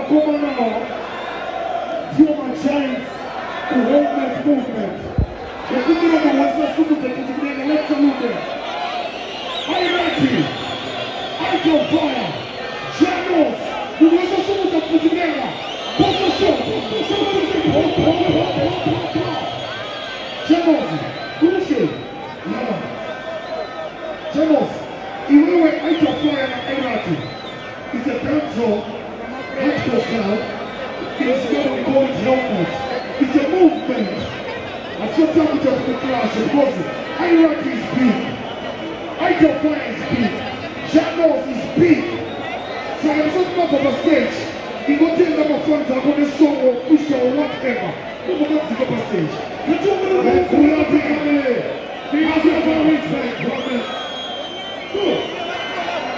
come now, give a chance to Helment movement. The people of the Western Super, let's salute them. Are you ready? Out of fire. Generals, the Western Super put together. Position. Generals, good shit. Generals, even when out of fire and energy, it's a dancehall, hardcore style. It's going to call it Helment. It's a movement. And sometimes we just go clash because hierarchy is big. Out of fire is big. Generals is big. So I'm talking about a stage. You go tell them a friends are going to song or push or whatever. You will not take up a stage. The two will not be able to come in. Because of our respect, government. Good.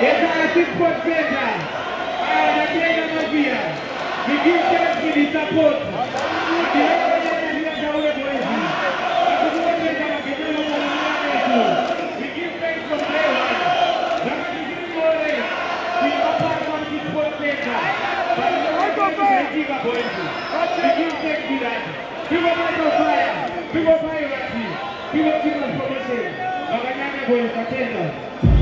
It's a support center. And the player of here. We give thanks for the support. The organization here is our policy. We give thanks for day one. That is the glory. We apart from the support center. But the organization is our policy. We give thanks for that. Give up light of fire. Give up hierarchy. Give up children's promotion. Maganyana boys, attendance.